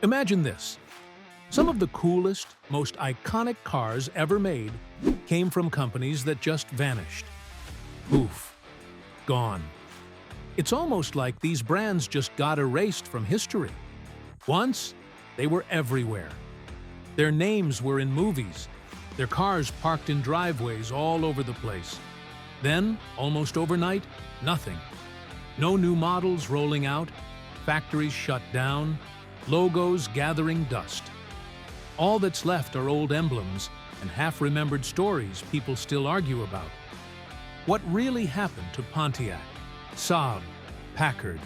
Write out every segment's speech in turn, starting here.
Imagine this. Some of the coolest, most iconic cars ever made came from companies that just vanished. Poof. Gone. It's almost like these brands just got erased from history. Once, they were everywhere. Their names were in movies, their cars parked in driveways all over the place. Then, almost overnight, nothing. No new models rolling out, factories shut down, logos gathering dust. All that's left are old emblems and half-remembered stories people still argue about. What really happened to Pontiac, Saab, Packard,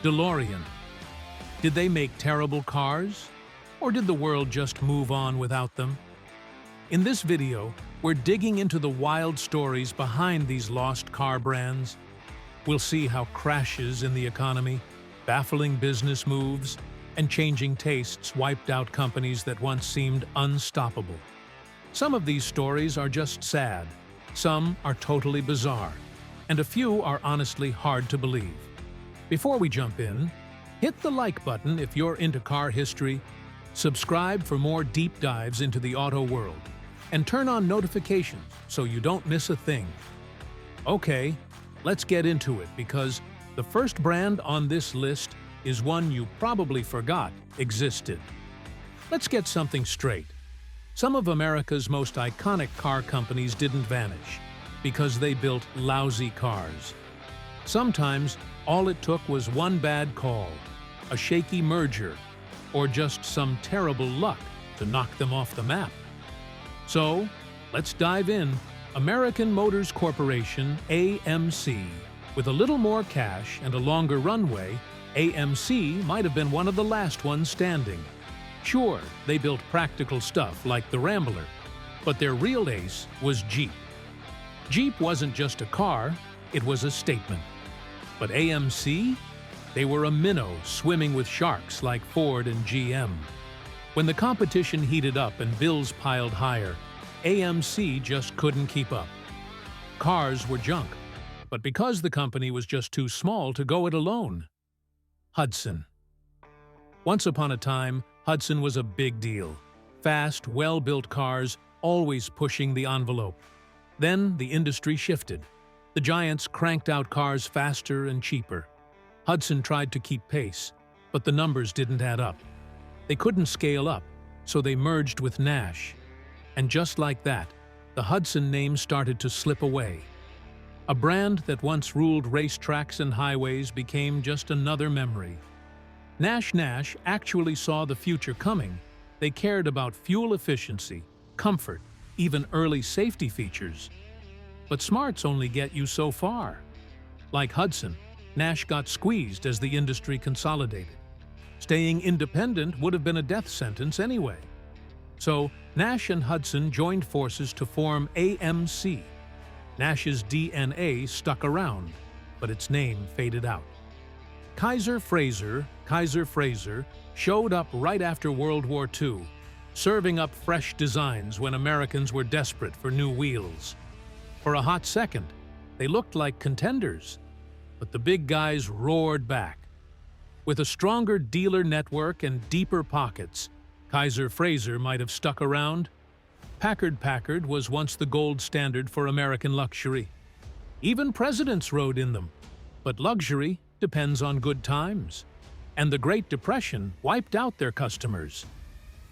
DeLorean? Did they make terrible cars? Or did the world just move on without them? In this video, we're digging into the wild stories behind these lost car brands. We'll see how crashes in the economy, baffling business moves, and changing tastes wiped out companies that once seemed unstoppable. Some of these stories are just sad, some are totally bizarre, and a few are honestly hard to believe. Before we jump in, hit the like button if you're into car history, subscribe for more deep dives into the auto world, and turn on notifications so you don't miss a thing. Okay, let's get into it because the first brand on this list is one you probably forgot existed. Let's get something straight. Some of America's most iconic car companies didn't vanish because they built lousy cars. Sometimes, all it took was one bad call, a shaky merger, or just some terrible luck to knock them off the map. So, let's dive in. American Motors Corporation, AMC. With a little more cash and a longer runway, AMC might have been one of the last ones standing. Sure, they built practical stuff like the Rambler, but their real ace was Jeep. Jeep wasn't just a car, it was a statement. But AMC? They were a minnow swimming with sharks like Ford and GM. When the competition heated up and bills piled higher, AMC just couldn't keep up. Cars were junk, but because the company was just too small to go it alone. Hudson. Once upon a time, Hudson was a big deal. Fast, well-built cars, always pushing the envelope. Then the industry shifted. The giants cranked out cars faster and cheaper. Hudson tried to keep pace, but the numbers didn't add up. They couldn't scale up, so they merged with Nash. And just like that, the Hudson name started to slip away. A brand that once ruled racetracks and highways became just another memory. Nash actually saw the future coming. They cared about fuel efficiency, comfort, even early safety features. But smarts only get you so far. Like Hudson, Nash got squeezed as the industry consolidated. Staying independent would have been a death sentence anyway. So, Nash and Hudson joined forces to form AMC. Nash's DNA stuck around, but its name faded out. Kaiser Frazer showed up right after World War II, serving up fresh designs when Americans were desperate for new wheels. For a hot second, they looked like contenders, but the big guys roared back. With a stronger dealer network and deeper pockets, Kaiser Frazer might have stuck around. Packard was once the gold standard for American luxury. Even presidents rode in them. But luxury depends on good times. And the Great Depression wiped out their customers.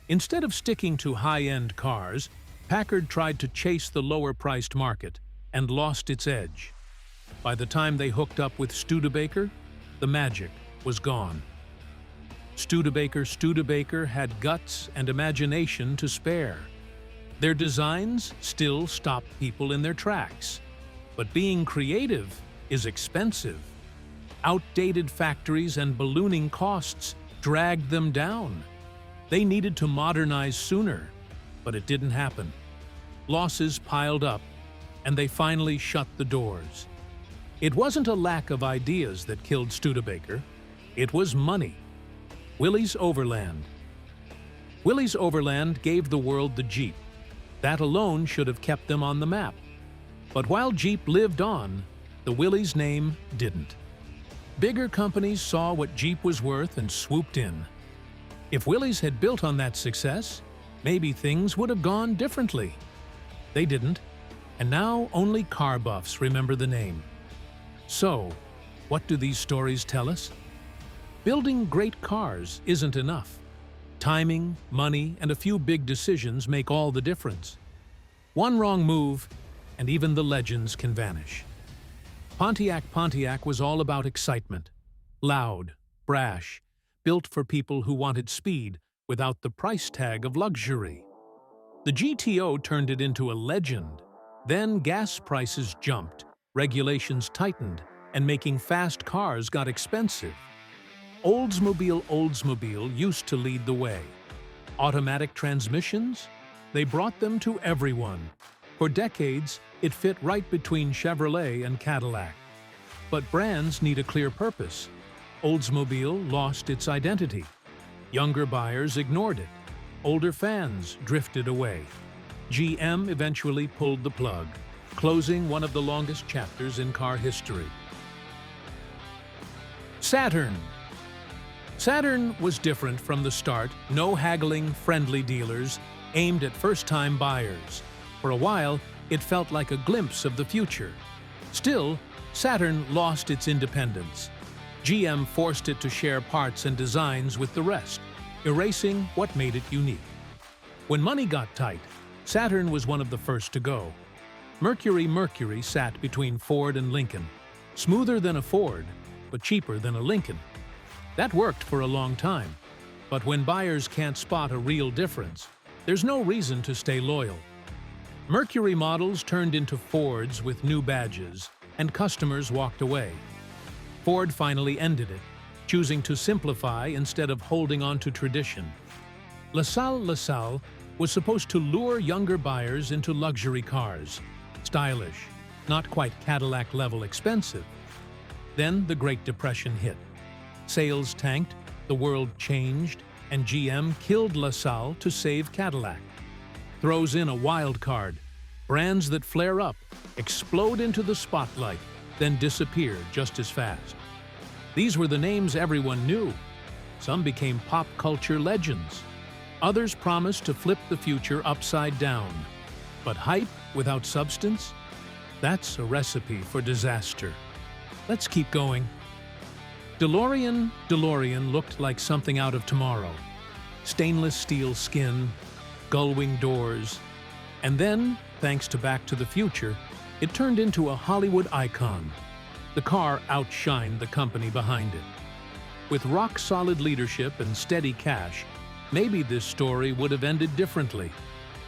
Instead of sticking to high-end cars, Packard tried to chase the lower-priced market and lost its edge. By the time they hooked up with Studebaker, the magic was gone. Studebaker had guts and imagination to spare. Their designs still stopped people in their tracks. But being creative is expensive. Outdated factories and ballooning costs dragged them down. They needed to modernize sooner, but it didn't happen. Losses piled up, and they finally shut the doors. It wasn't a lack of ideas that killed Studebaker. It was money. Willys Overland. Willys Overland gave the world the Jeep. That alone should have kept them on the map. But while Jeep lived on, the Willys name didn't. Bigger companies saw what Jeep was worth and swooped in. If Willys had built on that success, maybe things would have gone differently. They didn't, and now only car buffs remember the name. So, what do these stories tell us? Building great cars isn't enough. Timing, money, and a few big decisions make all the difference. One wrong move, and even the legends can vanish. Pontiac was all about excitement. Loud, brash, built for people who wanted speed without the price tag of luxury. The GTO turned it into a legend. Then gas prices jumped, regulations tightened, and making fast cars got expensive. Oldsmobile used to lead the way. Automatic transmissions? They brought them to everyone. For decades, it fit right between Chevrolet and Cadillac. But brands need a clear purpose. Oldsmobile lost its identity. Younger buyers ignored it. Older fans drifted away. GM eventually pulled the plug, closing one of the longest chapters in car history. Saturn was different from the start. No haggling, friendly dealers aimed at first-time buyers. For a while, it felt like a glimpse of the future. Still, Saturn lost its independence. GM forced it to share parts and designs with the rest, erasing what made it unique. When money got tight, Saturn was one of the first to go. Mercury sat between Ford and Lincoln, smoother than a Ford, but cheaper than a Lincoln. That worked for a long time, but when buyers can't spot a real difference, there's no reason to stay loyal. Mercury models turned into Fords with new badges, and customers walked away. Ford finally ended it, choosing to simplify instead of holding on to tradition. LaSalle was supposed to lure younger buyers into luxury cars, stylish, not quite Cadillac-level expensive. Then the Great Depression hit. Sales tanked, the world changed, and GM killed LaSalle to save Cadillac. Throws in a wild card. Brands that flare up, explode into the spotlight, then disappear just as fast. These were the names everyone knew. Some became pop culture legends. Others promised to flip the future upside down. But hype without substance? That's a recipe for disaster. Let's keep going. DeLorean looked like something out of tomorrow. Stainless steel skin, gull-wing doors, and then, thanks to Back to the Future, it turned into a Hollywood icon. The car outshined the company behind it. With rock-solid leadership and steady cash, maybe this story would have ended differently.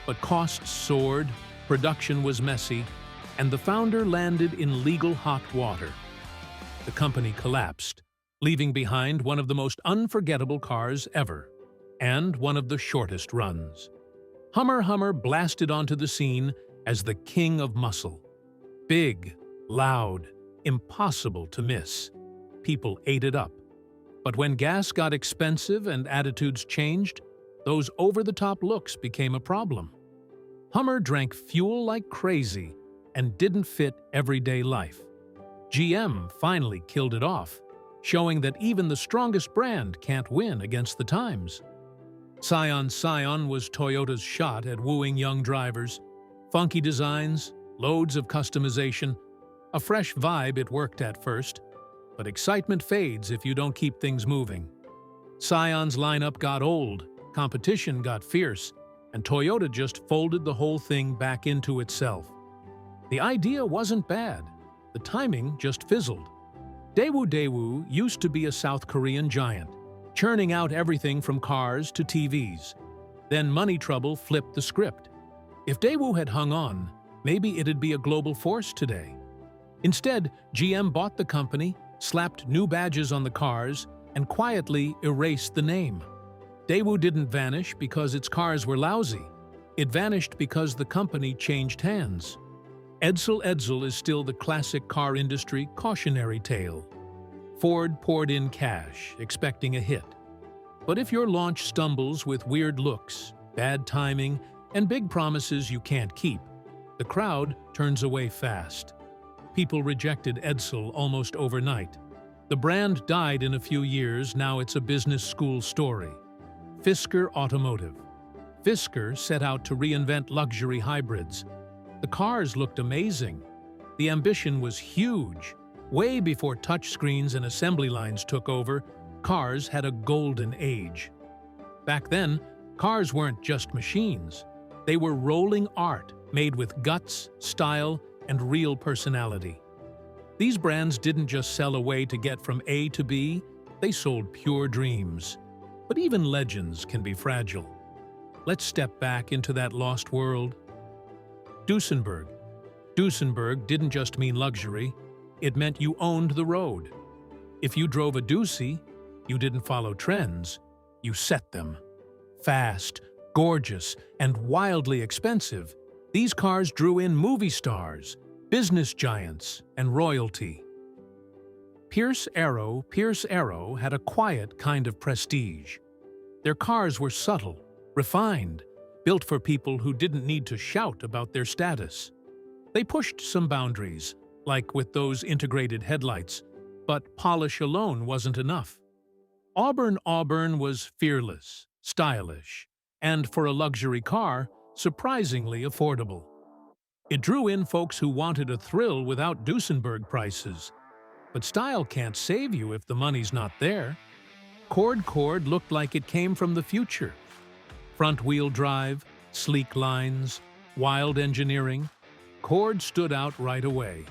But costs soared, production was messy, and the founder landed in legal hot water. The company collapsed, leaving behind one of the most unforgettable cars ever, and one of the shortest runs. Hummer blasted onto the scene as the king of muscle. Big, loud, impossible to miss. People ate it up. But when gas got expensive and attitudes changed, those over-the-top looks became a problem. Hummer drank fuel like crazy and didn't fit everyday life. GM finally killed it off, showing that even the strongest brand can't win against the times. Scion was Toyota's shot at wooing young drivers. Funky designs, loads of customization, a fresh vibe it worked at first, but excitement fades if you don't keep things moving. Scion's lineup got old, competition got fierce, and Toyota just folded the whole thing back into itself. The idea wasn't bad, the timing just fizzled. Daewoo used to be a South Korean giant, churning out everything from cars to TVs. Then money trouble flipped the script. If Daewoo had hung on, maybe it'd be a global force today. Instead, GM bought the company, slapped new badges on the cars, and quietly erased the name. Daewoo didn't vanish because its cars were lousy. It vanished because the company changed hands. Edsel is still the classic car industry cautionary tale. Ford poured in cash, expecting a hit. But if your launch stumbles with weird looks, bad timing, and big promises you can't keep, the crowd turns away fast. People rejected Edsel almost overnight. The brand died in a few years, now it's a business school story. Fisker Automotive. Fisker set out to reinvent luxury hybrids. The cars looked amazing. The ambition was huge. Way before touchscreens and assembly lines took over, cars had a golden age. Back then, cars weren't just machines. They were rolling art made with guts, style, and real personality. These brands didn't just sell a way to get from A to B, they sold pure dreams. But even legends can be fragile. Let's step back into that lost world. Duesenberg. Duesenberg didn't just mean luxury, it meant you owned the road. If you drove a Ducey, you didn't follow trends, you set them. Fast, gorgeous, and wildly expensive, these cars drew in movie stars, business giants, and royalty. Pierce Arrow had a quiet kind of prestige. Their cars were subtle, refined, built for people who didn't need to shout about their status. They pushed some boundaries, like with those integrated headlights, but polish alone wasn't enough. Auburn was fearless, stylish, and for a luxury car, surprisingly affordable. It drew in folks who wanted a thrill without Duesenberg prices. But style can't save you if the money's not there. Cord looked like it came from the future. Front-wheel drive, sleek lines, wild engineering. Cord stood out right away.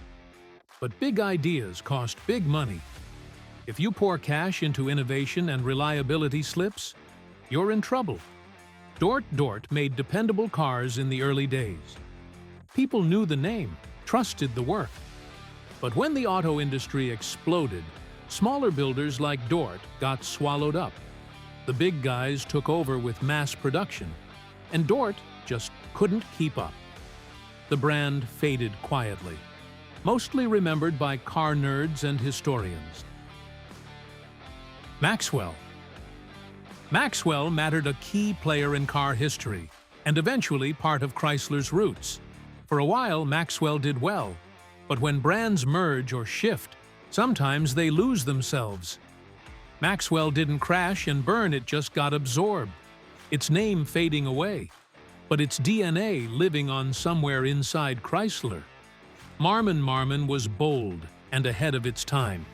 But big ideas cost big money. If you pour cash into innovation and reliability slips, you're in trouble. Dort made dependable cars in the early days. People knew the name, trusted the work. But when the auto industry exploded, smaller builders like Dort got swallowed up. The big guys took over with mass production, and Dort just couldn't keep up. The brand faded quietly, mostly remembered by car nerds and historians. Maxwell mattered, a key player in car history, and eventually part of Chrysler's roots. For a while, Maxwell did well, but when brands merge or shift, sometimes they lose themselves. Maxwell didn't crash and burn, it just got absorbed. Its name fading away, but its DNA living on somewhere inside Chrysler. Marmon was bold and ahead of its time.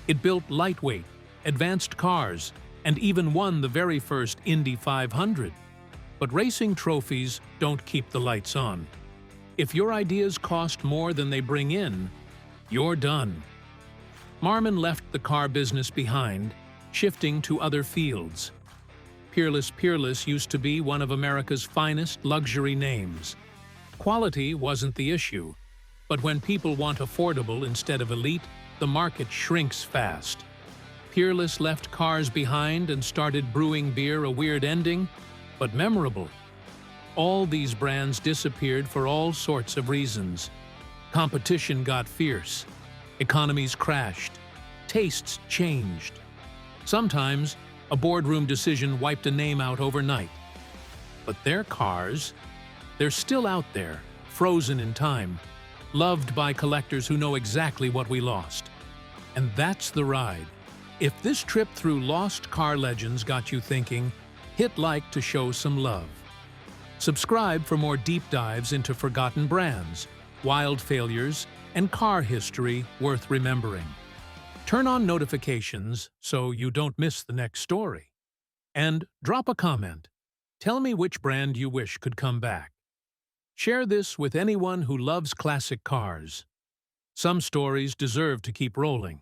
It built lightweight, advanced cars, and even won the very first Indy 500. But racing trophies don't keep the lights on. If your ideas cost more than they bring in, you're done. Marmon left the car business behind, shifting to other fields. Peerless used to be one of America's finest luxury names. Quality wasn't the issue, but when people want affordable instead of elite, the market shrinks fast. Peerless left cars behind and started brewing beer, a weird ending, but memorable. All these brands disappeared for all sorts of reasons. Competition got fierce. Economies crashed. Tastes changed. Sometimes, a boardroom decision wiped a name out overnight. But their cars, they're still out there, frozen in time, loved by collectors who know exactly what we lost. And that's the ride. If this trip through lost car legends got you thinking, hit like to show some love. Subscribe for more deep dives into forgotten brands, wild failures, and car history worth remembering. Turn on notifications so you don't miss the next story. And drop a comment. Tell me which brand you wish could come back. Share this with anyone who loves classic cars. Some stories deserve to keep rolling.